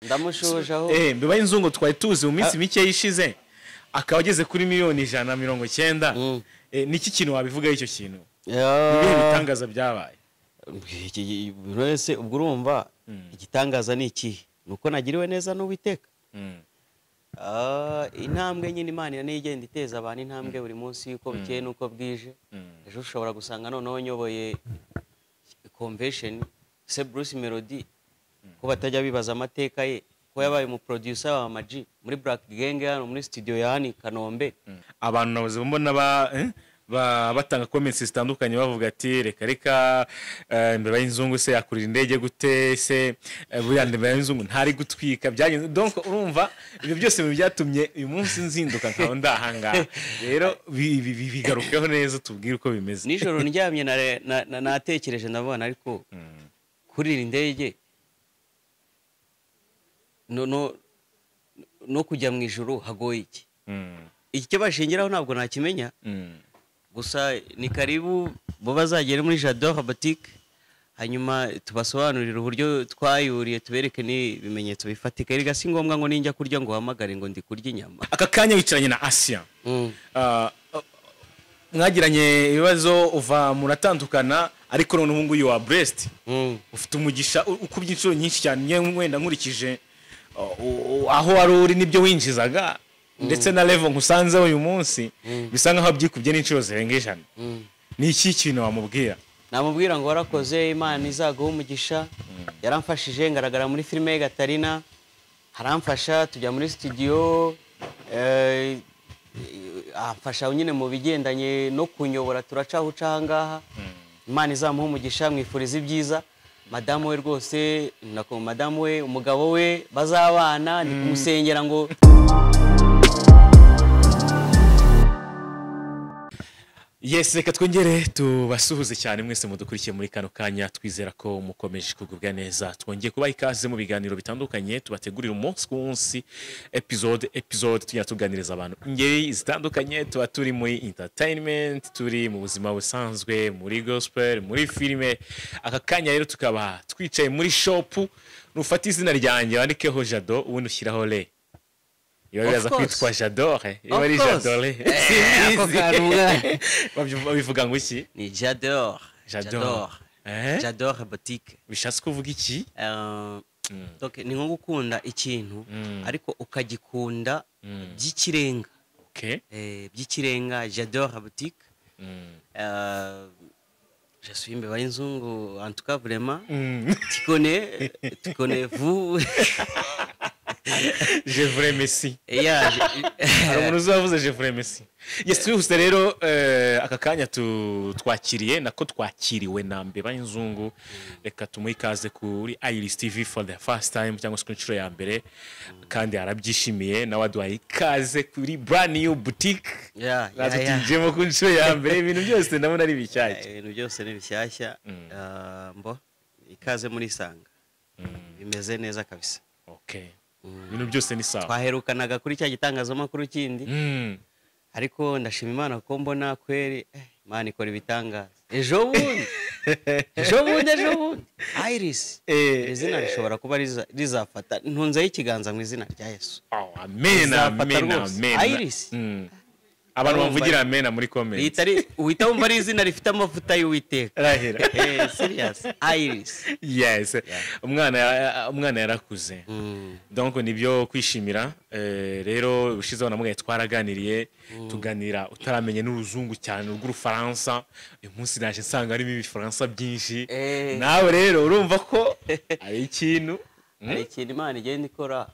ndamushoje aho mbeba inzungu twari tuzi mu minsi mike yishize akaba ageze kuri miliyoni 190. Niki kintu wabivuga icyo kintu? Ibihe bitangaza byabaye. Wese ubwo urumva igitangaza ni iki? Nuko nagiriwe neza n'Uwiteka. Intambwe nyine Imana niyo igenda iteza abantu intambwe buri munsi uko bukeye nuko bwije. Ejo ushobora gusanga noneho nyoboye convention se Bruce Melody ko batajya bibaza amateka ye ko yabaye mu producer wa Maji muri Black Gang hano muri studio ya Hani Kanombe. Abantu nabuze mbona batanga comments zitandukanye bavuga ati reka mbeba y'inzungu se yakurira indege gute se buyande mbeba y'inzungu ntari gutwika byagenze. Donc urumva ibyo byose byatumye uyu munsi nzinduka nkaho ndahanga rero bigarukeho neza tubwire uko bimeze. Nijoro ndyamye natekereje ndabona ariko kurira indege no kujya mu ijuru hagoye iki? Iki cyo bashingiraho ntabwo nakimenya. Gusa ni karibu bo bazagera muri J'adore boutique hanyuma tubasobanurira uburyo twayuriye tubereke ni bimenyetso bifatika. Iriga si ngombwa ngo ninjya kurya ngo hamagare ngo ndi kurya inyama. Aka kanya wicaranye na Assia. Mwagiranye ibibazo uva muratandukana ariko none ubungu you are blessed. Ufite umugisha ukubye inshuro nyinshi cyane wenda nkurikije aho wari uri nibyo winjizaga ndetse na level nkusanze uyu munsi bisa nkaho byikubye n'inshuro zirengeje. Ni iki kintu wamubwira? Namubwira ngo warakoze Imana izaguha umugisha. Yaramfashije ngaragara muri filime ye Gatarina, haramfasha tujya muri studio, afasha nyine mu bigendanye no kunyobora turacaho ucahangaha. Imana izamuha umugisha, mwifuriza ibyiza. Madamu we rwose nako madamu we umugabo we bazabana ni kumusengera ngo Yes, reka twongere tubasuhuze cyane mwese mudukurikiye muri kano kanya. Twizera ko mukomeje kugubwa neza. Twongeye kubaha ikaze mu biganiro bitandukanye tubategurira umunsi ku munsi, episode tujya tuganiriza abantu ingeri zitandukanye. Tuba turi muri entertainment, turi mu buzima busanzwe, muri gospel, muri filime. Aka kanya rero tukaba twicaye muri shop. Nufata izina ryanjye wandikeho Jado ubundi ushyiraho le. Yaza kwitwa J'adore. Ari J'adore. Babivuga ngo iki? Ni J'adore. J'adore boutique. Bishatse kuvuga iki? Donc ni nko gukunda ikintu ariko ukagikunda by'ikirenga. Okay. By'ikirenga J'adore boutique. Je suis mbeba y'inzungu en tout cas vraiment. Tu connais vous. Je vous remercie. Alors umuntu uzavuze je vous remercie. Yes, twihuse rero aka kanya twakiriye nako twakiriwe na mbeba y'inzungu. Reka tumuhe ikaze kuri Iris TV for the first time cyangwa se inshuro ya mbere kandi arabyishimiye na waduhaye ikaze kuri brand new boutique. Natujemo ku inshuro ya mbere ibintu byose ndabona ari bishyashya. Ibintu byose ni bishyashya. Mbo ikaze muri Sanga. Bimeze neza kabisa. Okay. Ibintu byose ni sawa. Twaherukanaga kuri cya gitangazamakuru kindi. Ariko ndashima Imana ko mbona kweri Imana ikora ibitangaza. Ejo bundi Iris izina rishobora kuba rizafata ntunze ikiganza mu izina rya Yesu. Amen. Iris. Abantu bavugira amen muri comment. Uhita wumva ari izina rifite amavuta y'Uwiteka. Rahira. Serious. Iris. Yes. Umwana yarakuze. Donc nibyo kwishimira. Rero ushizeho namwe twaraganiriye tuganira utaramenye n'uruzungu cyane rw'Urufaransa. Uyu munsi naje nsanga arimo ibifaransa byinshi. Nawe rero urumva ko ari ikintu Imana igenda ikora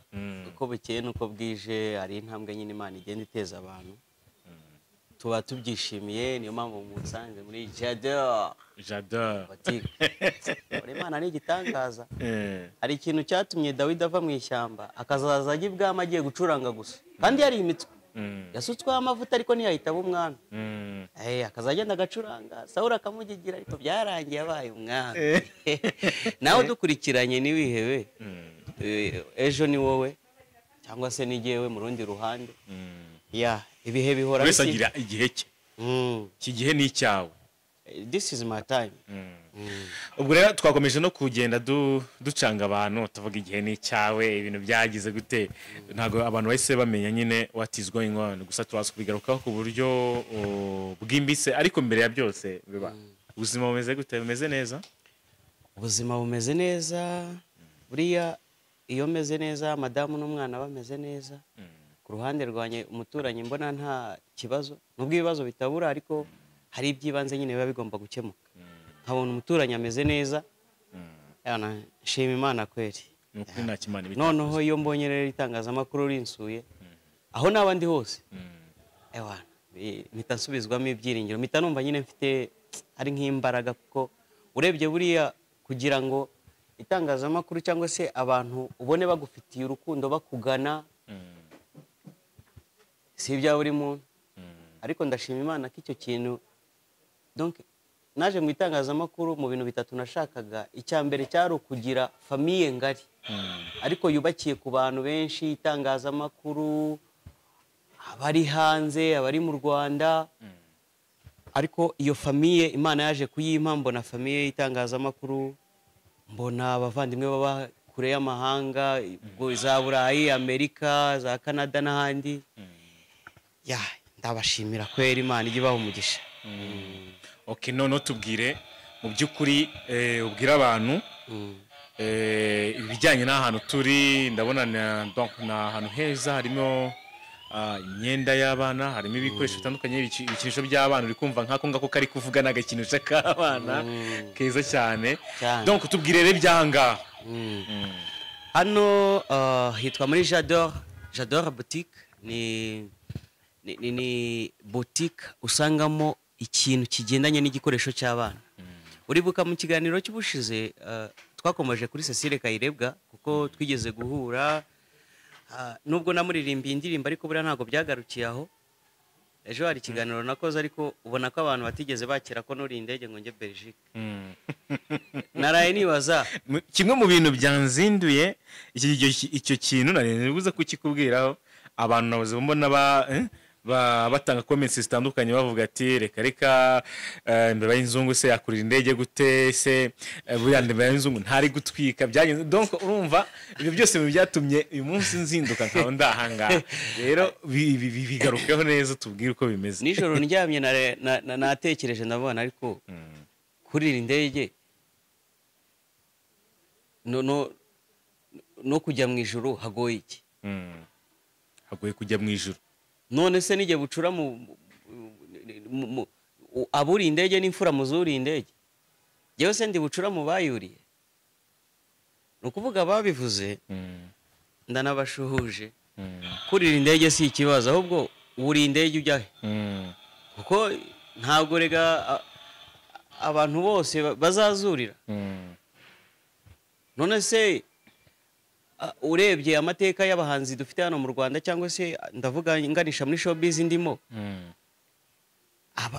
uko bukeye nuko bwije. Ari intambwe nyine Imana igenda iteza abantu. Tuba tubyishimiye niyo mpamvu musanze muri J'adore boutique. Imana ni igitangaza. Hari ikintu cyatumye Dawidi ava mu ishyamba akazaza ajya ibwami agiye gucuranga gusa kandi yari imitwe yasutsweho amavuta ariko ntiyahitaba umwami. Akazagenda agacuranga Sawuli akamugigira ariko byarangiye abaye umwami. Nawe dukurikiranye niwihebe ejo ni wowe cyangwa se nigewe mu rundi ruhande. Ibihe bihora bisagira igihe cye. Iki gihe ni icyawe. this is my time. ubwo rero twakomeje no kugenda ducanga abantu tuvuga igihe ni cyawe ibintu byagize gute ntago abantu bahise bamenya nyine what is going on gusa twaza kubigarukaho ku buryo bwimbitse ariko mbere ya byose biba ubuzima bumeze gute bumeze neza Ubuzima bumeze neza buriya iyo meze neza madamu n'umwana bameze neza ku ruhande rwanye umuturanyi mbona nta kibazo nubwo ibibazo bitabura ariko hari ibyibanze nyine biba bigomba gukemuka nkabona umuturanyi ameze neza yana shima Imana kweri nukuri nta kimana noneho iyo mbonye rero itangazamakuru rinsuye aho nabandi hose ewana mpita nsubizwamo ibyiringiro mpita numva nyine mfite ari nk'imbaraga kuko urebye buriya kugira ngo itangazamakuru cyangwa se abantu ubone bagufitiye urukundo bakugana si ibya buri muntu ariko ndashima Imana ko icyo kintu donc naje mu itangazamakuru mu bintu bitatu nashakaga icyambere cyari ukugira famille ngari ariko yubakiye ku bantu benshi itangazamakuru abari hanze abari mu Rwanda ariko iyo famille Imana yaje kuyimpa mbona famille itangazamakuru mbona abavandimwe baba kure y'amahanga za Burayi Amerika za Canada n'ahandi ya ndabashimira kwera Imana igibaho umugisha. Okay none tubwire mu byukuri ubwira abantu ibijyanye n'ahantu turi ndabona donc na ahantu heza harimo imyenda y'abana harimo ibikoresho bitandukanye ibikinisho by'abana uri kumva nkako ngako kari kuvuga n'agakinisho k'abana keza cyane donc tubwire rero byanga hano hitwa muri J'adore boutique ni boutique usangamo ikintu kigendanye n'igikoresho cy'abana uribuka mu kiganiro cy'ubushize twakomeje kuri Cecile Kayirebwa kuko twigeze guhura nubwo namuririmbiye indirimbo ariko buriya ntago byagarukiye aho ejo hari ikiganiro nakoze ariko ubona ko abantu batigeze bakira ko nuri indege ngo nge Belgique naraye nibaza kimwe mu bintu byanzinduye icyo kintu naribuze kukikubwiraho abantu nabuze mbona batanga comments zitandukanye bavuga ati reka mbeba y'inzungu se yakurira indege gute se buriya mbeba y'inzungu ntari gutwika byagenze donc urumva ibyo byose byatumye uyu munsi nzinduka nkaho ndahanga rero bigarukeho neza tubwire uko bimeze nijoro ndyamye natekereje ndabona ariko kurira indege no kujya mu ijuru hagoye iki hagoye kujya mu ijuru none se nige bucura aburi indege n'imfura muzuri indege yewe se ndi bucura mu bayuriye nukuvuga babivuze ndanabashuhuje kurira indege si ikibazo ahubwo uri indege ujyahe kuko ntabwo rega abantu bose bazazurira none se urebye amateka y'abahanzi dufite hano mu Rwanda cyangwa se ndavuga nganisha muri showbiz ndimo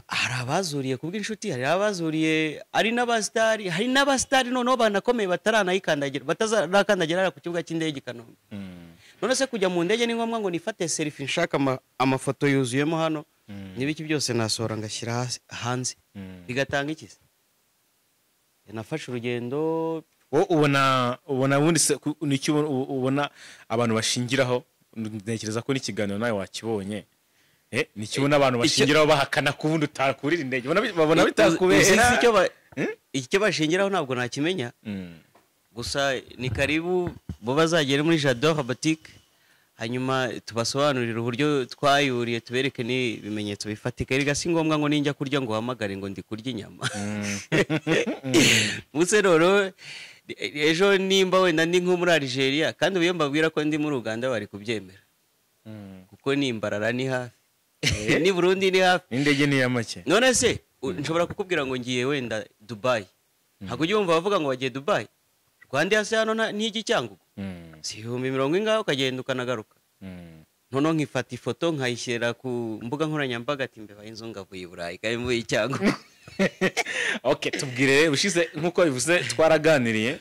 hari abazuriye kubw'inshuti hari abazuriye ari n'abastari noneho banakomeye batazanakandagira ku kibuga cy'indege Kanombe none se kujya mu ndege ni ngombwa ngo nifate selfie nshaka amafoto yuzuyemo hano n'ibiki byose nasohora ngashyira hanze bigatanga iki se nafashe urugendo ubona ubundi nicyo ubona abantu bashingiraho ntekereza ko n'ikiganiro nawe wakibonye nikibona abantu bashingiraho bahakana ku bundi utakurira indege babona bitakubera icyo bashingiraho ntabwo nakimenya gusa ni karibu bo bazagere muri J'adore boutique hanyuma tubasobanurira uburyo twayuriye tubereke n'ibimenyetso bifatika erega si ngombwa ngo ninjya kurya ngo uhamagare ngo ndi kurya inyama muse rero ejo nimba wenda ndi nko muri Algeria kandi ubiye mbabwira ko ndi muri Uganda bari kubyemera kuko nimbarara ni hafi ni Burundi ni hafi indege ni yamake none se nshobora kukubwira ngo ngiye wenda Dubai ntabwo ujye wumva bavuga ngo bagiye Dubai Rwanda hasi hano ntigi cyangugu si 10,000 ingaho ukagenda ukanagaruka noneho nkifata ifoto nkayishyira ku mbuga nkoranyambaga ati mbeba y'inzungu avuye i Burayi kandi mvuye icyangugu okay tubwire ushize nkuko bivuze twaraganiriye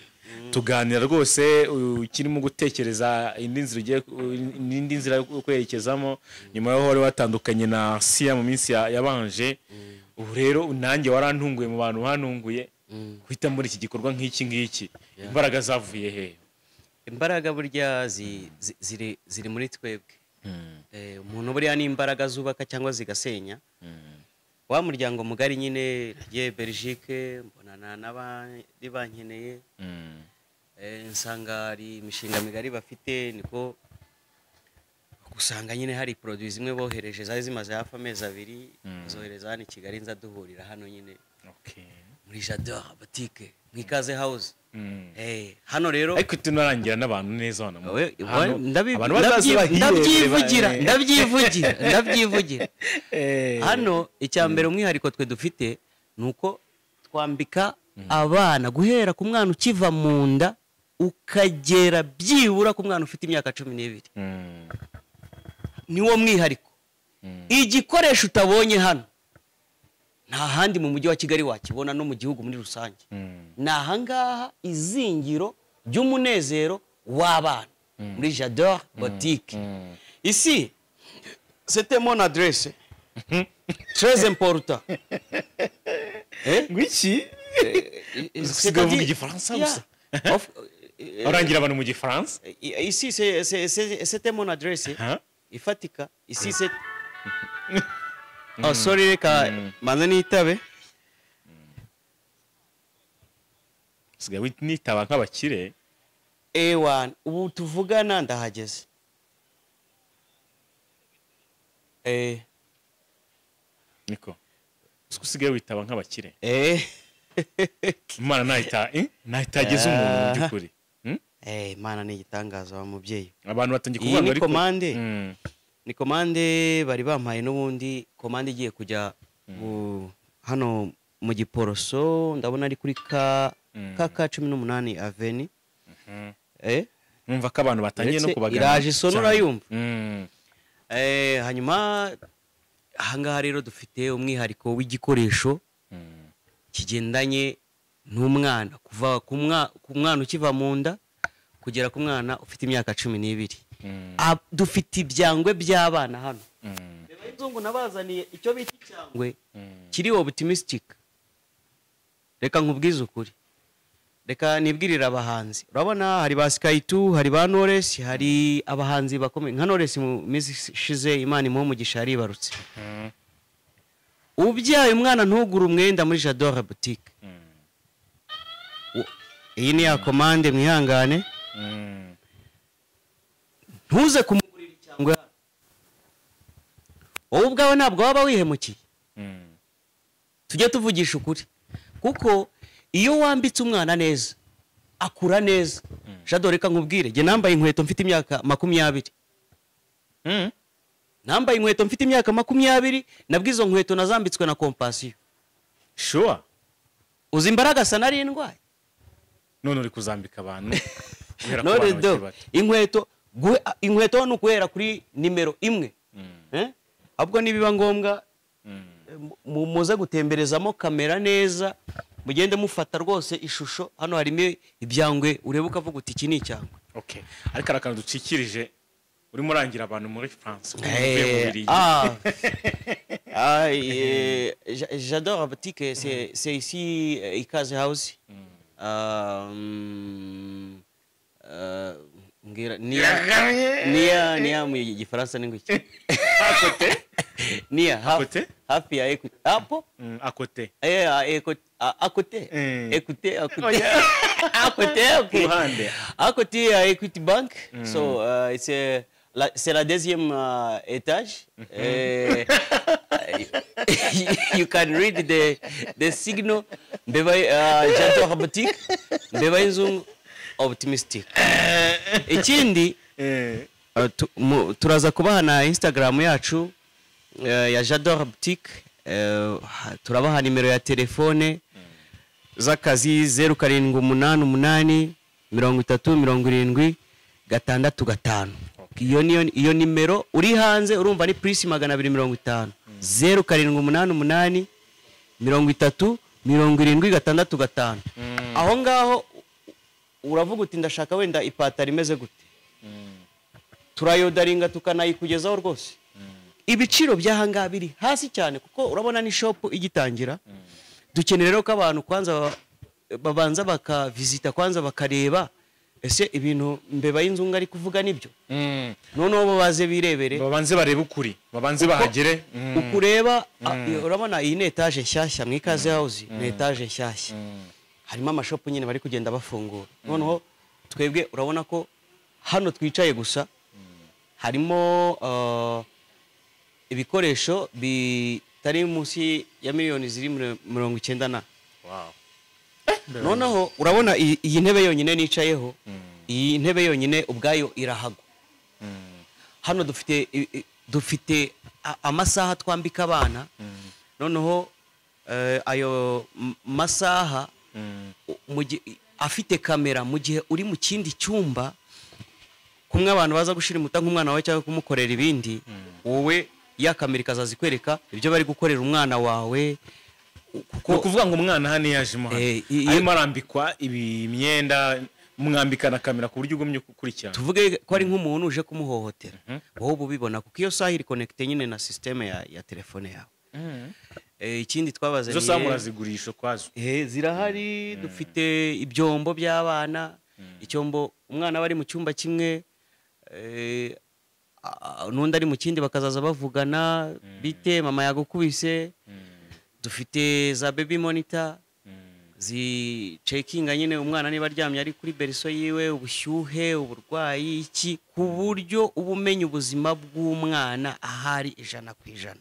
tuganira rwose ukirimo gutekereza indi nzira yo kwerekezamo nyuma yo hore watandukanye na Assia mu minsi yabanje ubu rero nanjye warantunguye mu bantu bantunguye guhita muri iki gikorwa nk'iki ngiki imbaraga zavuye he? Imbaraga burya ziri muri twebwe. Umuntu buriya ni imbaraga zubaka cyangwa zigasenya. Wa muryango mugari nyine nagiye Belgique mbonana n'abandi bankeneye, nsanga ari imishinga migari bafite, niko gusanga nyine hari produits zimwe bohereje zari zimaze hafi amezi 2 zohereza hano i Kigali, nza duhurira hano nyine muri J'adore boutique mwikaze house. Hano rero ariko tunarangira n'abantu neza hano ndabyivugira hano. Icyambere umwihariko twe dufite nuko twambika abana guhera ku mwana ukiva mu nda ukagera byibura ku mwana ufite imyaka 12. Niwo mwihariko. Igikoresho utabonye hano nta handi mu mujyi wa Kigali wakibona no mu gihugu muri rusange. Nahangaha izingiro ry'umunezero w'abana muri J'adore boutique. Ici c'était mon adresse. Très important. Ngwiki c'est igifaransa gusa orangira abantu mu gifaransa. Ici c'était mon adresse ifatika. Ici c'est sorry reka manze nitabe. Sigaye nitaba nk'abakire. Ewan ubu tuvugana ndahageze. Niko usigaye witaba nk'abakire. Imana nahitageze umuntu mu by'ukuri. Imana ni igitangaza wa mubyeyi. Abantu batangiye kuvuga ariko ni komande bari bampaye n'ubundi komande igiye kujya hano mu Giporoso, ndabona ari kuri ka 18 Avenue. Numva ko abantu batangiye no kubagana. Iraje sonora yumva. Hanyuma ahangaha rero dufite umwihariko w'igikoresho kigendanye n'umwana kuva ku mwana ukiva mu nda kugera ku mwana ufite imyaka 12. Dufite ibyangwe by'abana hano. Reba inzungu nabazaniye icyo bita icyangwe kiri optimistic. Reka nkubwize ukuri, reka nibwirira abahanzi. Urabona hari ba Sky2, hari ba Knowless, hari abahanzi bakomeye nka Knowless mu mizi shize, Imana imuhe umugisha yaribarutse. Ubyaye umwana ntugura umwenda muri J'adore boutique. Iyi ni ya komande mwihangane. Ntuze kumugurira icyangwe. Wowe ubwawe ntabwo waba wihemukiye. Tujye tuvugisha ukuri, kuko iyo wambitse umwana neza akura neza. J'adore reka nkubwire, nge nambaye inkweto mfite imyaka 20. Nambaye inkweto mfite imyaka 20, nabwizo nkweto nazambitswe na Compassion. Sure. Uzi imbaraga sana ari indwaye. None uri kuzambika abantu. Inkweto no guhera kuri nimero 1. Ahubwo nibiba ngombwa muze gutemberezamo kamera neza, mugende mufata rwose ishusho. Hano harimo ibyangwe ureba ukavuga uti iki ni icyangwe. Okay. Ariko arakantu ducikirije uri murangira abantu muri France. J'adore boutique, c'est ici ikaze house. Ngira Niya mu gifaransa ni ngiki? Akote? Niya hafi ya Equity. Hapo? Akote. Akote. Equity. Akote, okay. Akote ya Equity Bank. So c'est la deuxième étage. You can read the signal. Mbeba J'adore boutique. Mbeba inzungu optimistic. Ikindi turaza kubaha na Instagram yacu ya J'adore boutique. Turabaha nimero ya telefone z'akazi 0788 30 70 5. Iyo nimero uri hanze urumva ni plus 250. 0788 30 70 5. Aho ngaho uravuga uti ndashaka wenda ipatari imeze gute, turayodaringa tukanayikugezaho rwose. ibiciro by'ahangaha biri hasi cyane kuko urabona ni shop igitangira. Dukenera rero ko abantu kwanza babanza bakavizita kwanza bakareba ese ibintu mbeba y'inzungu ari kuvuga nibyo. Noneho bo baze birebere babanze barebe ukuri babanze bahagere ukureba. Urabona iyi ni etage nshyashya mu ikaze house, ni etage nshyashya, harimo amashopu nyine bari kugenda bafungura. Noneho twebwe urabona ko hano twicaye gusa harimo ibikoresho bitari munsi ya miliyoni ziri 90. Noneho urabona iyi ntebe yonyine nicayeho, iyi ntebe yonyine ubwayo irahagwa. Hano dufite amasaha twambika abana. Noneho ayo masaha afite kamera mu gihe uri mu kindi cyumba, kumwe abantu baza gushira imuta nk'umwana wawe cyangwa kumukorera ibindi, wowe ya kamera ikazazikwereka ibyo bari gukorera umwana wawe. Kuvuga ngo umwana hano yajemo arimo arambikwa imyenda, mwambikana kamera ku buryo ugumye gukurikirana. Tuvuge ko ari nk'umuntu uje kumuhohotera, wowe ubibona kuko iyo saha iri connecte nyine na systeme ya telefone yawe. Ikindi twabazaniye zo samura zigurisho kwazo zirahari. Dufite ibyombo by'abana, icyombo umwana bari mu cyumba kimwe n'undi ari mu kindi bakazaza bavugana bite mama yagukubise. Dufite za baby monitor checkinga nyine umwana niba aryamye ari kuri beriso yiwe, ubushyuhe, uburwayi, iki, ku buryo ubumenya ubuzima bw'umwana ahari 100%.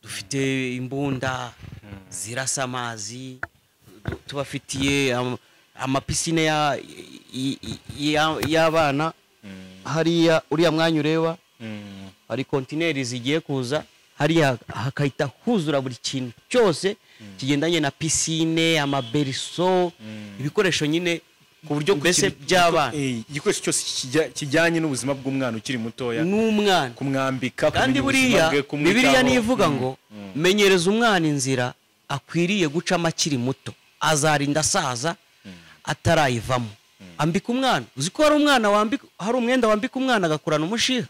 Dufite imbunda zirasa amazi, tubafitiye amapisine y'abana hariya. Uriya mwanya ureba hari kontineri zigiye kuza hariya, hakahita huzura buri kintu cyose kigendanye na pisine, amaberiso, ibikoresho nyine ku buryo mbese by'abana. Igikoresho cyose kijyanye n'ubuzima bw'umwana ukiri mutoya n'umwana, kumwambika. kandi buriya Bibiliya nivuga ngo menyereza umwana inzira akwiriye gucamo akiri muto, azarinda asaza atarayivamo. Ambika umwana, uzi ko hari umwana wambika, hari umwenda wambika umwana agakurana umushiha.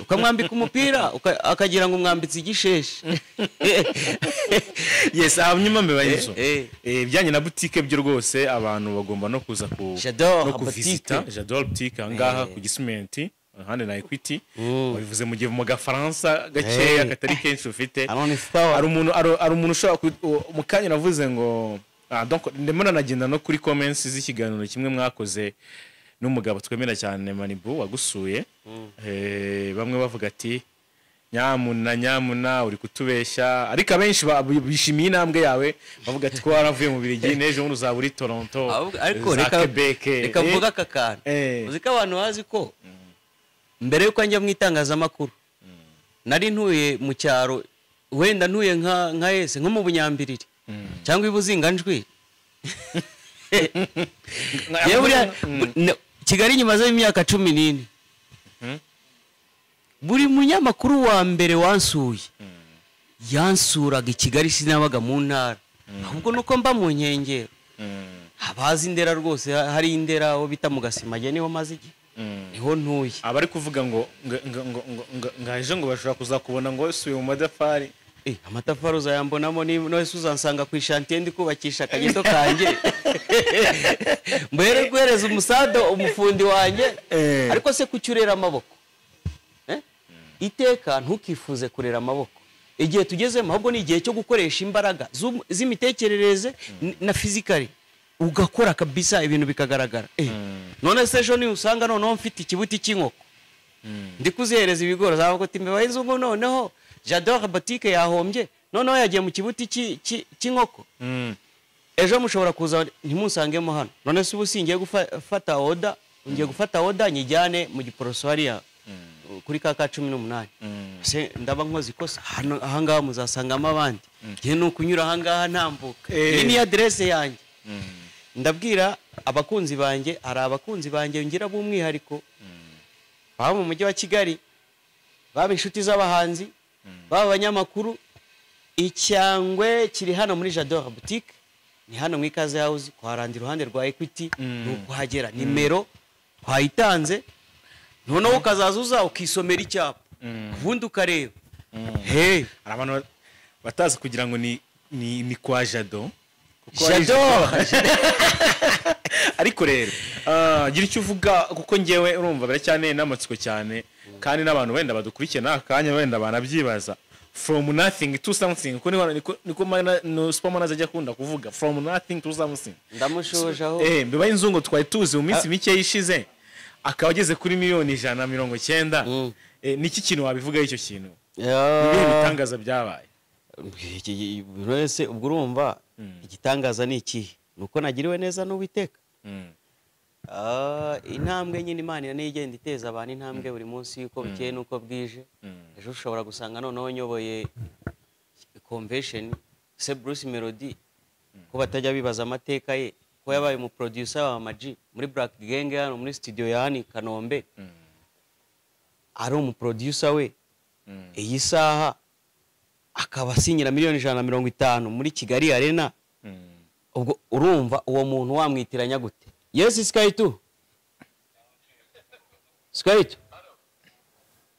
Ukamwambika umupira akagira ngo umwambitse igisheshe. Yes, hanyuma mbeba yizo bijyanye na boutique byo rwose abantu bagomba no kuza no kuvisita J'adore boutique angaha ku Gisimenti hande na Equity. Babivuze mu gihe mu gafaransa gakeya katari kenshi ufite. Ari umuntu ushobora mu kanya navuze ngo donc ndemona nagenda no kuri comments z'ikiganiro kimwe mwakoze n'umugabo twemera cyane Manibu wagusuye. Bamwe bavuga ati nyamuna uri kutubeshya, ariko abenshi bishimiye intambwe yawe, bavuga ati ko waravuye mu Birigi neje ngo uzaba uri Toronto. Ariko reka mvuga aka kantu, uzi ko abantu bazi ko mbere yuko njya mu itangazamakuru nari ntuye mu cyaro, wenda ntuye nka yese nko mu Bunyambiriri cyangwa ibuzinganjwi. Kigali nyimaze imyaka 14. Buri munyamakuru wa mbere wansuye yansuraga Kigali, sinabaga mu ntara, ahubwo nuko mba mu nkengero. Abazi Ndera rwose, hari Ndera aho bita mu Gasimage niho maze iki, niho ntuye. Abari kuvuga ngo ngaje ngo bashobora kuzakubona ngo suye mu madafari. Amatafari uzayambonamo no uzansanga ku ishantiye ndi kubakisha akageto kanjye. Mbere guhereza umusado umufundi wanjye. Ariko se kucyurera amaboko, iteka ntukifuze kurera amaboko. Igihe tugezemo ahubwo ni igihe cyo gukoresha imbaraga z'imitekerereze na physically, ugakora kabisa ibintu bikagaragara. None se ejo ni usanga noneho mfite ikibuti cy'inkoko ndi kuzihereza ibigoro, zavuga ati mbeba y'inzungu noneho J'adore boutique yahombye, noneho yagiye mu kibuti cy'inkoko. Ejo mushobora kuza ntimusangemo hano. None se ubu singiye gufata order, ngiye gufata order nyijyane mu giporoswariya kuri kaka 18. Se ndaba nkozi kosa hano, ahangaha muzasangamo abandi. Gihe no kunyura ahangaha ntambuka. Iyi ni adresse yanjye. Ndabwira abakunzi banjye, ari abakunzi banjye ngira b'umwihariko baba mu mujyi wa Kigali, baba inshuti z'abahanzi, baba abanyamakuru. Icyangwe kiri hano muri J'adore boutique, ni hano mu ikaze house kwa Randi iruhande rwa Equity. Nuko hagera nimero twayitanze, noneho ukazaza uza ukisomera icyapa ubundi ukareba hey abantu batazi kugira ngo ni kwa Jado ariko rero gira icyo uvuga kuko ngewe urumva baracyane n'amatsiko cyane kandi n'abantu wenda badukurikiye nakanya wenda banabyibaza from nothing to something niko no superman ajya kunda kuvuga from nothing to something ndamushoje aho mbeba inzungu twari tuzi mu minsi mike yishize akaba ageze kuri miliyoni 190 niki kintu wabivuga icyo kintu nibihe bitangaza byabaye wese ubwo urumva igitangaza ni iki nuko nagiriwe neza n'Uwiteka intambwe nyine Imana niyo igenda iteza abantu intambwe buri munsi uko bukeye nuko bwije ejo ushobora gusanga noneho nyoboye convention se Bruce Melody ko batajya bibaza amateka ye ko yabaye mu producer wa Maji muri Black Gang hano muri studio ya Hani Kanombe ari mu producer we iyi saha akaba asinyira miliyoni 150 muri Kigali Arena ubwo urumva uwo muntu wamwitiranya gute yes Sky2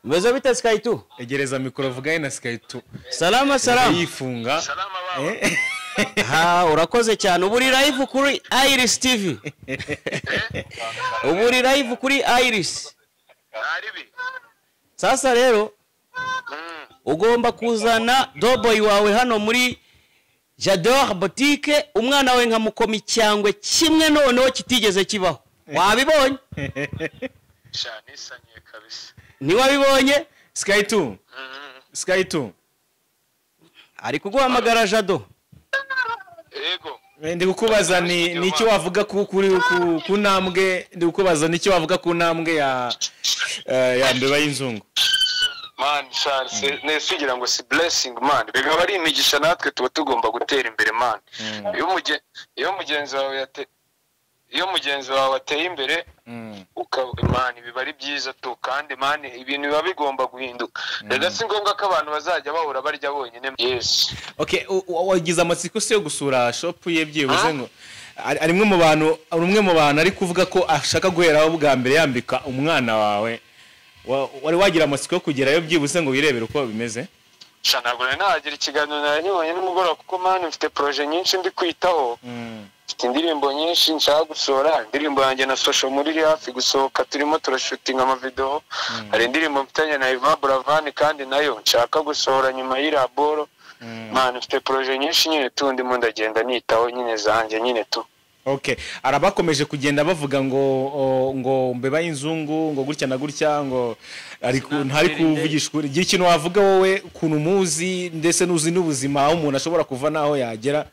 Meza bita Sky2 egereza mikoro vugaye na Sky2 salama yifunga urakoze cyane uburi live kuri Iris TV uburi live kuri Iris sasa rero ugomba kuzana doboy wawe hano muri J'adore boutique umwana we nkamukoma icyangwe kimwe noneho kitigeze kibaho wabibonye cyane sanye kabisa ni wabibonye Sky2 ari kuguhamagara Jado yego ndi kukubaza ni icyo wavuga ku ntambwe ndi kukubaza ni icyo wavuga ku ntambwe ya mbeba y'inzungu man chance nesigira ngo si blessing man bikaba ari imigisha natwe tuba tugomba gutera imbere man iyo mugenzi wawe ateye imbere ukaba man biba ari byiza tu kandi man ibintu biba bigomba guhinduka rega si ngombwa ko abantu bazajya bahura barya bonyine yes okay wagize amatsiko se yo gusura shop ye byibuze ngo ari umwe mu bantu ari kuvuga ko ashaka guheraho bwa mbere yambika umwana wawe wari wagira amatsiko yo kugerayo byibuze ngo wirebere uko bimeze ntabwo nagira ikiganiro nanyibonye n'umugoroba kuko man mfite projet nyinshi ndi kwitaho mfite indirimbo nyinshi nshaka gusohora indirimbo yanjye na social muri hafi gusohoka turimo turashootinga amavideo hari indirimbo mfitanye na Niba kandi nayo nshaka gusohora nyuma y'iraboro man mfite projet nyinshi nyine tundi mu ndagenda nitaho nyine zanjye nyine tu okay arabakomeje kugenda bavuga ngo mbeba y'inzungu ngo gutya na gutya ngo ntari kuvugishwa igihe kintu wavuga wowe kuntu muzi ndetse nuzi n'ubuzima aho umuntu ashobora kuva naho yagera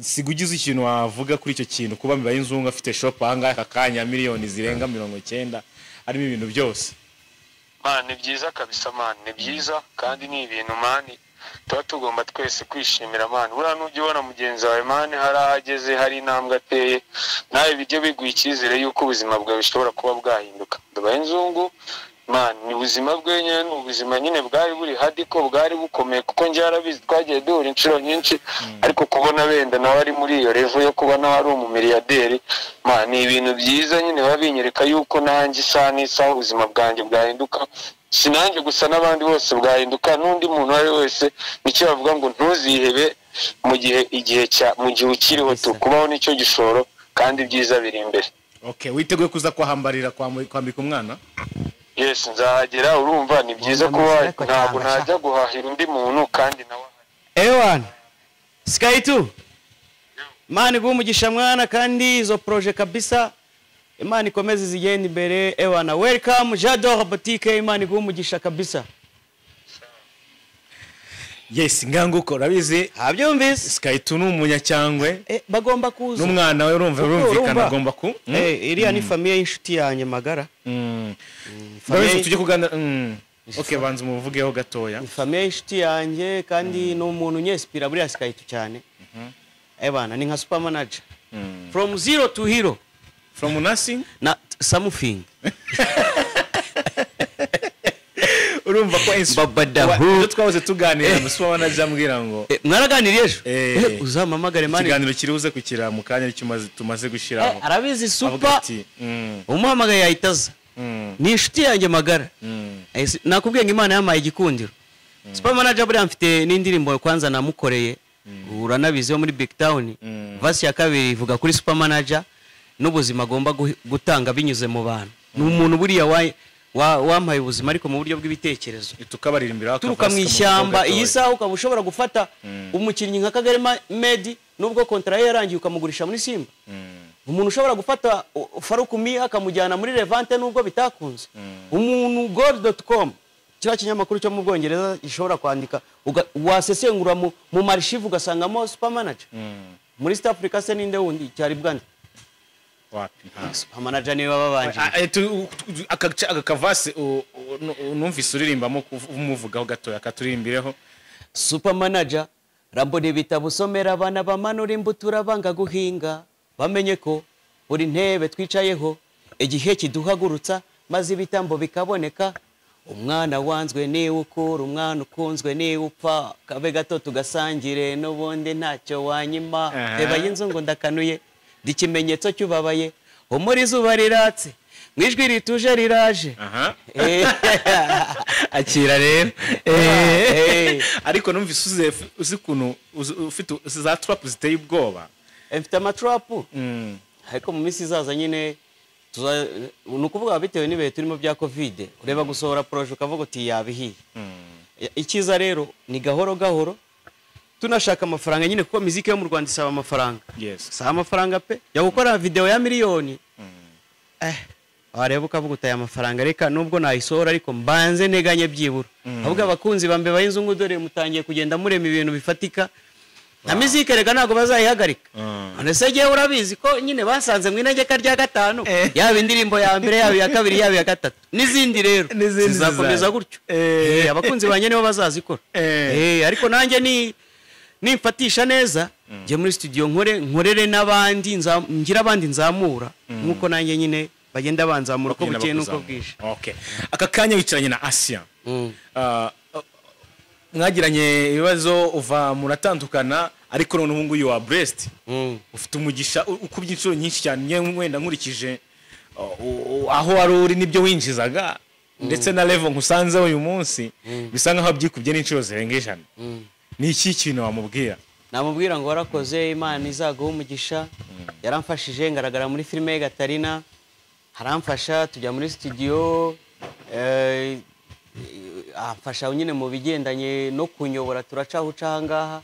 sigugize ikintu wavuga kuri icyo kintu kuba mbeba y'inzungu afite shop hanga akakanya miliyoni zirenga 90 harimo ibintu byose man ni byiza kabisa man ni byiza kandi ni ibintu man tuba tugomba twese kwishimira man buriya n'ujya ubona mugenzi wawe man harahageze hari intambwe ateye nawe bijye biguha icyizere yuko ubuzima bwawe bishobora kuba bwahinduka mbeba y'inzungu man ni ubuzima bwe nyine ni ubuzima nyine bwari buri hadi ko bwari bukomeye kuko njye yarabizi twagiye duhura inshuro nyinshi ariko kubona benda nawe ari muri iyo revo yo kuba nawe ari umumiliyaderi man ni ibintu byiza nyine baba binyereka yuko nanjye isaha n'isaha ubuzima bwanjye bwahinduka sinanjye gusa n'abandi bose bwahinduka n'undi muntu ari wese nicyo bavuga ngo ntuzihebe mu gihe ukiriho tukubaho nicyo gishoro kandi byiza biri imbere okay witeguye kuza kwahambarira kwambika umwana yes nzahagera urumva ni byiza kuba ntabwo najya guhahira undi muntu kandi nawe ewan Sky2 Imana guumugisha mwana kandi izo projet kabisa Imana ikomeze zigenda imbere ewana welcome J'adore boutique Imana guumugisha kabisa yes nganguko rabizi habyumvise Sky2 n'umunyacyangwe bagomba kuza n'umwana we urumvikana agomba ku iriya ni famille y'inshuti yanjye magara famille tujye kuganira okay banze umuvugeho gatoya famille y'inshuti yanjye kandi n'umuntu nyespira buriya Sky2 cyane ebana ni nka super manager from zero to hero from nothing na something urumva ko babadahu twahoze tuganira musuwa wanajambwira ngo mwaraganiriye ejo uzamamagare mani ikiganiro kiribuze kukira mu kanya tumaze gushiraho arabizi super umuhamagaye yahitaza ni inshuti yanjye magara nakubwiye ngo Imana yamaye igikundiro super manager buriya mfite n'indirimbo kwanza namukoreye uranabizi yo muri Big Town verse ya kabiri ivuga kuri super manager n'ubuzima agomba gutanga binyuze mu bantu ni umuntu buriya wampaye ubuzima ariko mu buryo bw'ibitekerezo tukabaririmbira turuka mu ishyamba iyi saha ukaba ushobora gufata umukinnyi nka Kagere Medi nubwo kontra ye yarangiye ukamugurisha muri Simba umuntu ushobora gufata Farukumi akamujyana muri Levante nubwo bitakunze umuntu gold.com kira kinyamakuru cyo mu Bwongereza gishobora kwandika wasesengura mu marshive ugasangamo super manager muri East Africa se ninde wundi cyari bwandi wapi super manager niwe babanje akavase numvise uririmbamo umuvugaho gato yakaturimbireho super manager rambone bitabusomera abana bamanura imbutura banga guhinga bamenye ko buri ntebe twicayeho igihe kiduhagurutsa maze ibitambo bikaboneka umwana wanzwe ni ukura umwana ukunzwe ni upfa kabe gato tugasangire n'ubundi ntacyo wanyima reba y'inzungu ndakanuye ndikimenyetso cyubabaye umuri zuba riratse mwijwi rituje riraje akira rero ariko numvise uzi kuntu ufite za trap ziteye ubwoba mfite amatrapu ariko mu minsi izaza nyine nukuvuga bitewe n'ibihe turimo bya covid ureba gusohora projet ukavuga uti yabihiye ikiza rero ni gahoro gahoro tunashaka amafaranga nyine kuko muziki yo mu Rwanda isaba amafaranga saba amafaranga pe ya gukora video ya miliyoni wareba ukavuga utaye amafaranga reka nubwo nayisohora ariko mbanze neganye byibura ahubwo abakunzi bambeba y'inzungu dore mutangiye kugenda murema ibintu bifatika na muziki reka ntago bazayihagarika none se giye urabizi ko nyine basanze mu inegeka rya gatanu yaba indirimbo ya mbere yaba ya kabiri yaba ya gatatu n'izindi rero zizakomeza gutyo abakunzi banye nibo bazazikora ariko nanjye nimfatisha neza nje muri studio nkorere n'abandi ngira abandi nzamura nkuko nanjye nyine bagenda banzamura ko bukeye nuko bwije aka kanya wicaranye na Assia mwagiranye ibibazo uva muratandukana ariko none ubu nguyu wa Brest ufite umugisha ukubye inshuro nyinshi cyane wenda nkurikije aho wari uri nibyo winjizaga ndetse na level nkusanze uyu munsi bisa nkaho byikubye n'inshuro zirenga 100 ni iki kintu wamubwira namubwira ngo warakoze Imana izaguha umugisha yaramfashije ngaragara muri filime ya Gatarina haramfasha tujya muri studio afasha nyine mu bigendanye no kunyobora turacaho ucahangaha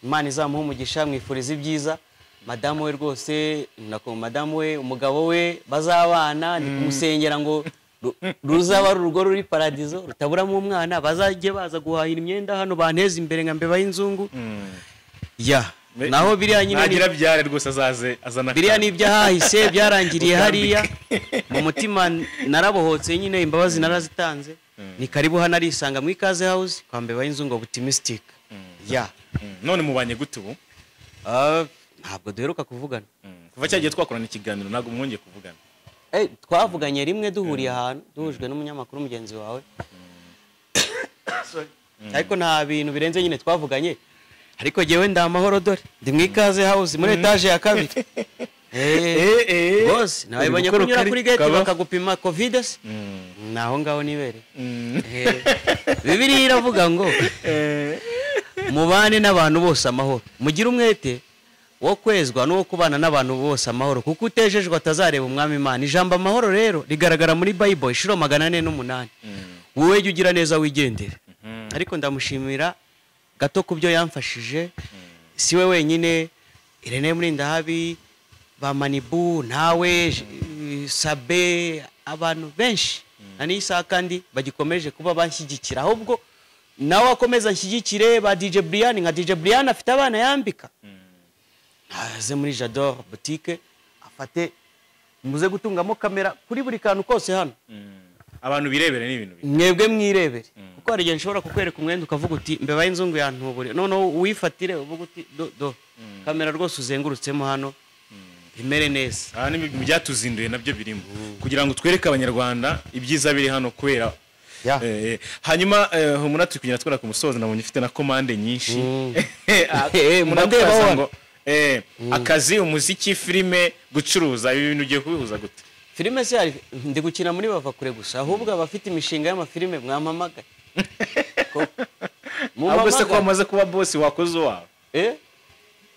Imana izamuha umugisha mwifuriza ibyiza madamu we rwose nako madamu we umugabo we bazabana ni kumusengera ngo ruzaba urugo ruri paradizo rutaburamo umwana bazajye baza guhahira imyenda hano banteza imbere nka mbeba y'inzungu naho biriya nyine nagira byare rwose azana biriya ni ibyahahise byarangiriye hariya mu mutima narabohotse nyine imbabazi narazitanze ni karibu hano arisanga mu ikaze house kwa mbeba y'inzungu optimistic none mubanye gute ubu ntabwo duheruka kuvugana kuva cyagiye twakorana ikiganiro ntabwo mwongeye kuvugana twavuganye rimwe duhuriye ahantu duhujwe n'umunyamakuru mugenzi wawe ariko nta bintu birenze nyine twavuganye ariko jewe ndamahoro dore ndi mu ikaze house muri etage ya kabiri boss nabibonye kunyura kuri gate bakagupima covid naho ngaho nibere Bibiliya iravuga ngo mubane n'abantu bose amahoro mugira umwete wo kwezwa no kubana n'abantu bose amahoro kuko utejejwe atazareba umwami Imana ijambo amahoro rero rigaragara muri Bible ishuro 408 wowe jye ugira neza wigendere ariko ndamushimira gato kubyo yamfashije siwe wenyine Irene Murinda habi ba Manibu nawe Sabe abantu benshi nani isa kandi bagikomeje kuba banshyigikira ahubwo nawe akomeza nshyigikire ba DJ Brian nka DJ Brian afite abana yambika aze muri J'adore boutique afate muze gutungamo kamera kuri buri kantu kose hano abantu birebere n'ibintu mwebwe mwirebere kuko hari igihe nshobora kukwereka umwenda ukavuga uti mbeba y'inzungu yantubure none uwifatire uvuga uti do kamera rwose uzengurutsemo hano bimere neza n'ibintu byatuzinduye nabyo birimo kugira ngo twereke abanyarwanda ibyiza biri hano kwera hanyuma umunatu kugira twara ku musozo nabonye ufite na commande nyinshi akazi umuziki filime gucuruza ibi bintu ugiye kubihuza gute filime se ndi gukina muri bava kure gusa ahubwo abafite imishinga y'amafilime mwampamagaye ahubwo se ko wamaze kuba boss wakoze wawe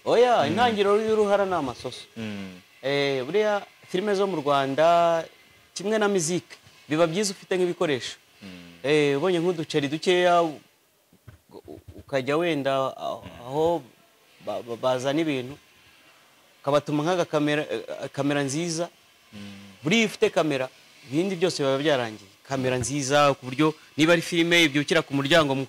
oya intangiriro y'uruhara ni amasoso buriya filime zo mu Rwanda kimwe na muzika biba byiza ufite nk'ibikoresho ubonye nk'uduceri dukeya ukajya wenda aho bazana ibintu ukabatuma kamera nziza buriya ufite kamera ibindi byose biba byarangiye kamera nziza ku buryo niba ari filime ibyukira ku muryango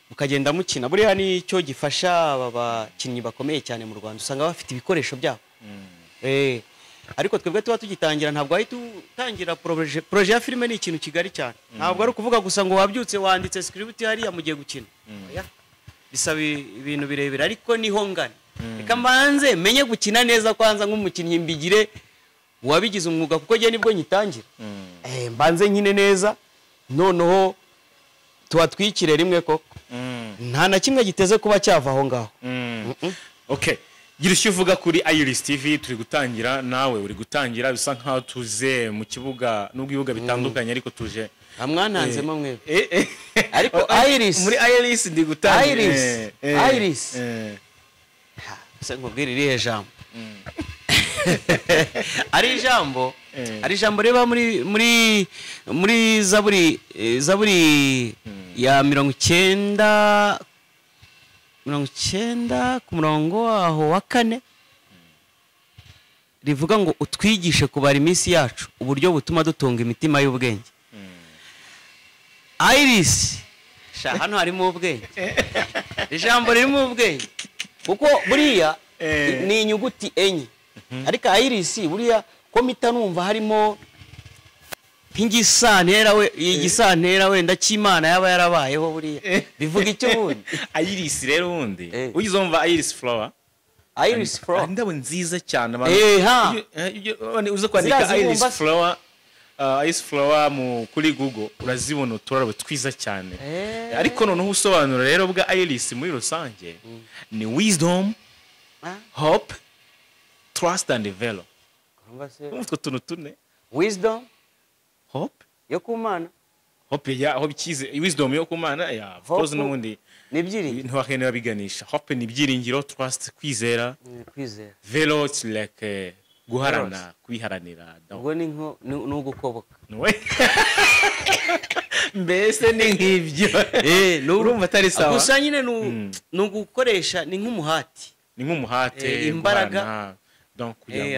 mukagenda mukina buriya nicyo gifasha aba bakinnyi bakomeye cyane mu Rwanda usanga bafite ibikoresho byabo ariko twebwe tuba tugitangira ntabwo ahita utangira projet ya filime ni ikintu kigari cyane ntabwo ari ukuvuga gusa ngo wabyutse wanditse script hariya mugiye gukina bisaba ibintu birebire ariko niho ngana reka mbanze menye gukina neza kwanza nk'umukinnyi mbigire wabigize umwuga kuko giye nibwo nyitangira mbanze nkine neza noneho tubatwikire rimwe koko nta na kimwe giteze kuba cyava aho ngaho okay gira icyo uvuga kuri Iris TV turi gutangira nawe uri gutangira bisa nkaho tuze mu kibuga nubwo ibibuga bitandukanye ariko tuje amwananzemo mwe ariko Iris muri Iris ndi gutangira Iris se nkubwira irihe jambo ari ijambo reba muri zaburi ya 90 ku murongo waho wa 4 rivuga ngo utwigishe kubara iminsi yacu uburyo butuma dutunga imitima y'ubwenge. Iris hano harimo ubwenge ijambo ririmo ubwenge kuko buriya ni inyuguti enye ariko Iris buriya ko mita numva harimo igisantera wenda cy'Imana yaba yarabayeho buriya bivuga icyo bundi Iris rero wundi ugize umva Iris flower ndabo nziza cyane uze kwandika Iris flower kuri Google urazibona uturabo twiza cyane ariko noneho usobanura rero bwa Iris muri rusange ni wisdom hope trust and develop umutwe tuntu tune wisdom hope yo kumana hope ya hope kize wisdom yo kumana ya of course nundi nibyiringiro ntwakene babiganisha hope nibyiringiro trust kwizera velo like guharana kwiharanira ubwo ni nko nugukoboka mbese ni nk'ibyo urumva atari sawa gusa nyine nugukoresha ni nk'umuhati imbaraga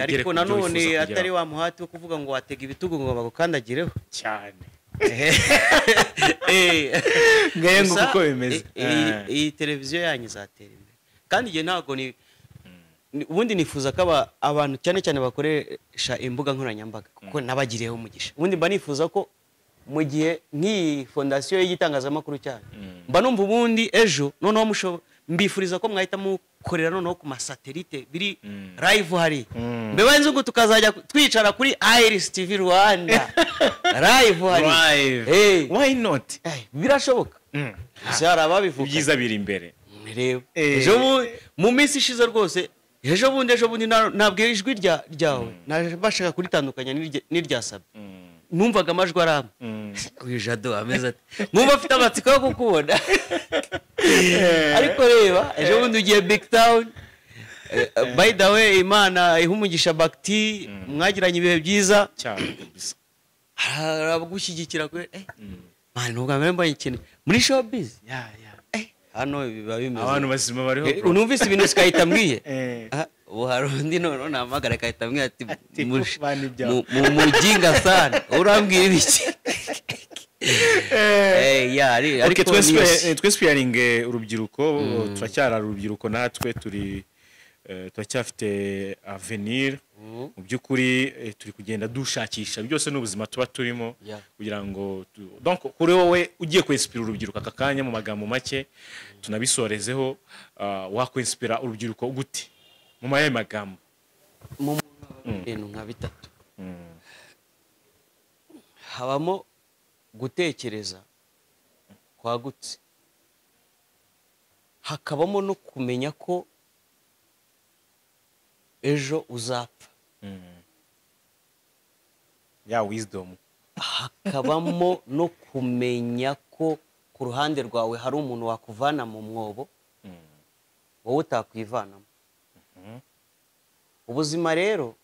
ariko nanone atari wa muhati wo kuvuga ngo watega ibitugu ngo bagukandagireho cyane ngaye ngo uko bimeze iyi televiziyo yanyu izatera imbere kandi igihe ntabwo ni ubundi nifuza ko abantu cyane cyane bakoresha imbuga nkoranyambaga kuko nabagiriyeho umugisha ubundi mba nifuza ko mu gihe nk'iyi fondasiyo y'igitangazamakuru cyane mba numva ubundi ejo noneho mbifuriza ko mwahita mukorera noneho ku masatelite biri live hari mbeba nzugu tukazajya twicara kuri Iris TV Rwanda live hari why not birashoboka hari ababivuga byiza biri imbere reba ejo mu minsi ishize rwose ejo bundi ntabwo ijwi ryawe nabashaka kuritandukanya n'irya Sabe numvaga amajwi arama uyu Jado ameze ati mwumva afite amatsiko yo kukubona ariko reba ejo bundi ugiye big town by the way Imana ihumugisha bakti mwagiranye ibihe byiza cyane kabisa arabugushyigikira kwe man nubwo mbere mbaye ikintu muri showbiz hano biba bimeze abantu bazima bariho unumvise ibintu sikahita mbwiye ubu hari undi none namagara kahita mbwiye ati mujinga sana urambwira ibiki ariko twespiraring urubyiruko turacyara urubyiruko natwe turacyafite avenir mu by'ukuri turi kugenda dushakisha byose n'ubuzima tuba turimo kugira ngo donc kuri wowe ugiye kwinspira urubyiruko aka kanya mu magambo make tunabisorezeho wakwinspira urubyiruko gute mu maye magambo mu bintu nka bitatu habamo gutekereza kwagutse hakabamo no kumenya ko ejo uzapfa ya wisdom, hakabamo no kumenya ko ku ruhande rwawe hari umuntu wakuvana mu mwobo wowe utakwivanamo. Ubuzima rero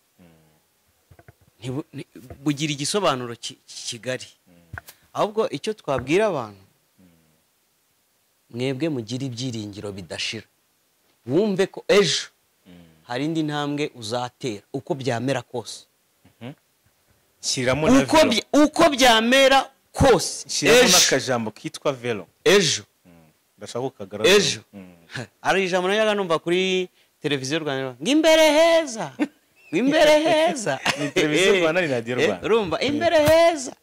bugira igisobanuro kigari, ahubwo icyo twabwira abantu, mwebwe mugira ibyiringiro bidashira, wumve ko ejo hari indi ntambwe uzatera uko byamera kose. Uko byamera kose, shyiramo n'akajambo kitwa velo. Ejo ndashaka kukagaragaza. Ejo ari ijambo najyaga numva kuri televiziyo Rwanda ngo imbere heza, imbere heza. Ni televiziyo Rwanda, ni radio Rwanda. Urumva imbere heza,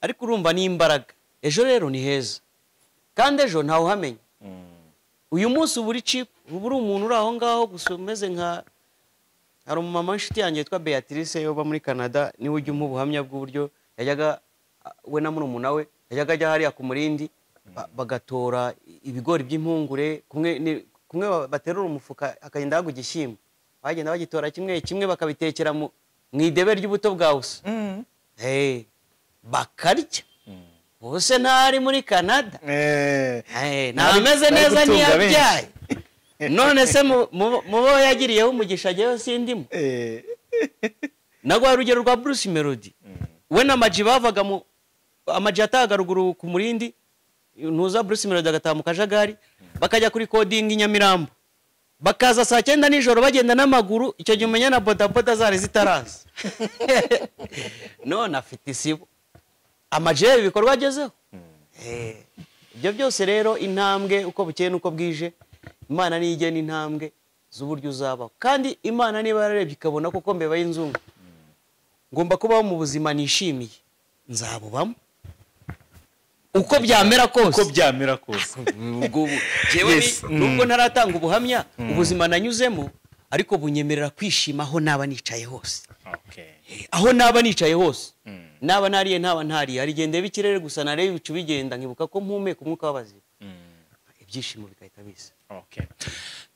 ariko urumva ni imbaraga. Ejo rero ni heza, kandi ejo ntawe uhamenya. Uyu munsi uburi chip, uburi umuntu uri aho ngaho gusa umeze nka, hari umumama inshuti yanjye yitwa Beatrice yoba muri Canada, niwe ujya umuha ubuhamya bw'uburyo yajyaga we na murumuna we yajyaga ajya hariya ku Murindi bagatora ibigori by'impungure, kumwe baterura umufuka akagenda hagu igishyimbo, bagenda bagitora kimwe kimwe bakabitekera mu idebe ry'ubuto bwa usa, bakarya. Bose ntari muri Canada, ntameze neza ntiyabyaye, none se mubo yagiriyeho umugisha agiyeho sindimo. Nagwa urugero rwa Bruce Melody, we na Maji bavaga mu Amaji ataga ruguru ku Murindi, ntuza Bruce Melody agataha mu Kajagari, bakajya kuri coding i Nyamirambo, bakaza saa 9 nijoro bagenda n'amaguru. Icyo gihe umenya na bodaboda zari zitaraza. None afite isibo, Amaji ibikorwa agezeho. Ibyo byose rero intambwe uko bukeye nuko bwije, Imana ni igena intambwe z'uburyo uzabaho, kandi Imana niba yararebye ikabona koko mbeba y'inzungu ngomba kubaho mu buzima nishimiye, nzabubamo uko byamera kose. Uko byamera kose. Jewe nubwo ntaratanga ubuhamya, ubuzima nanyuzemo ariko bunyemerera kwishima aho naba nicaye hose. Aho naba nicaye hose, naba nariye ntaba ntariye, ari gende bikirere gusa narebe ibicu bigenda, nkibuka ko mpumeka umwuka w'abazima, ibyishimo bikahita biza.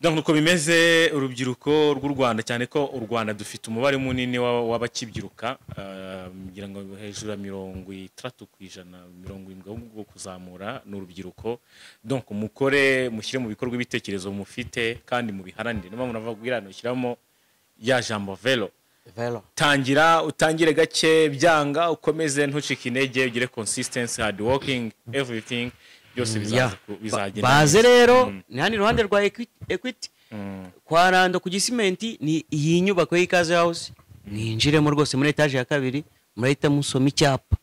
Donc uko bimeze urubyiruko rw'u Rwanda, cyane ko u Rwanda dufite umubare munini w'abakibyiruka, ngira ngo hejuru ya 30% 70% wo kuzamura n'urubyiruko. Donc mukore mushyire mu bikorwa ibitekerezo mufite kandi mu biharanire. Niba munavugira no shyiramo ya jambo velo. Tangira, utangire gake, byanga ukomeze ntucike intege, ugire consistency, hard working, everything byose bizagenda. Baze rero ni hano iruhande rwa Equity kwa Rando ku Gisimenti, ni iyi nyubako y'Ikaze House, ninjiremo rwose muri etage ya 2, murahita musoma icyapa.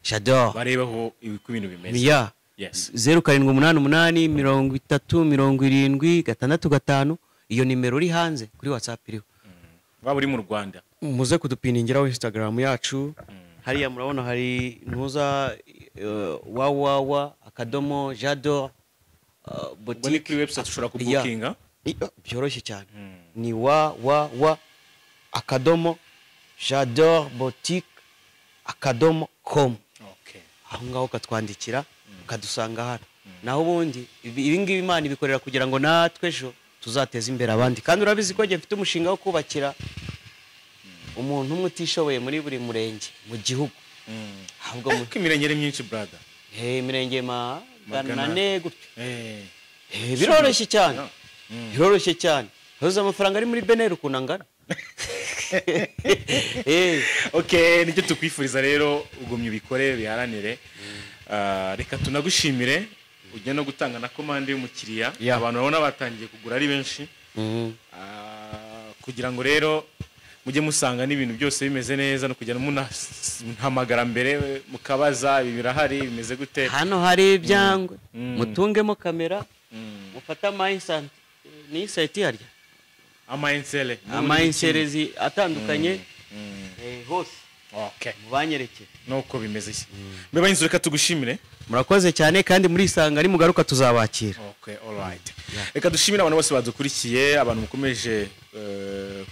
J'adore barebaho ibintu bimeze. Yes. 0788 iyo nimero uri hanze kuri WhatsApp iriho. Waba uri mu Rwanda muze kudupiningiraho Instagram yacu, hariya murabona hari ntuza akadomo j'adore boutique. Kuri website ushobora kubookinga byoroshye cyane, ni akadomo j'adore boutique akadomo com. Aho ngaho katwandikira ukadusanga hano. Naho ubundi ibi ngibi Imana ibikorera kugira ngo natwe ejo tuzateza imbere abandi, kandi urabizi ko mfite umushinga wo kubakira umuntu umwe utishoboye muri buri murenge mu gihugu. Ahubwo mu imirenge myinshi brother, imirenge magana gutyo. Biroroshye cyane, biroroshye cyane. Hoza amafaranga ari muri beneri kunangana. Nicyo tukwifuriza rero, ugumye ubikore biharanire. Reka tunagushimire, ujye no gutanga na komande y'umukiriya. Abantu babona batangiye kugura ari benshi, kugira ngo rero mujye musanga n'ibintu byose bimeze neza, no kujya munahamagara mbere mukabaza ibi birahari bimeze gute. Hano hari ibyangwe, mutungemo kamera, mufata mindset ni site harya amainserezi atandukanye hose. Mubanyereke nuko bimeze. Mbeba inzu, reka tugushimire, murakoze cyane, kandi muri isanga ari mugaruka tuzabakira. Alright. Reka dushimire abantu bose badukurikiye, abantu mukomeje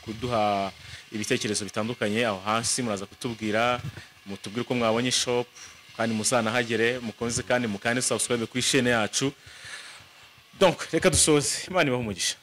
kuduha ibitekerezo bitandukanye. Aho hasi muraza kutubwira, mutubwire ko mwabonye shop, kandi musanahagere, mukomeze kandi mukande subscribe kuri chaîne yacu. Donc reka dusoze, Imana ibahe umugisha.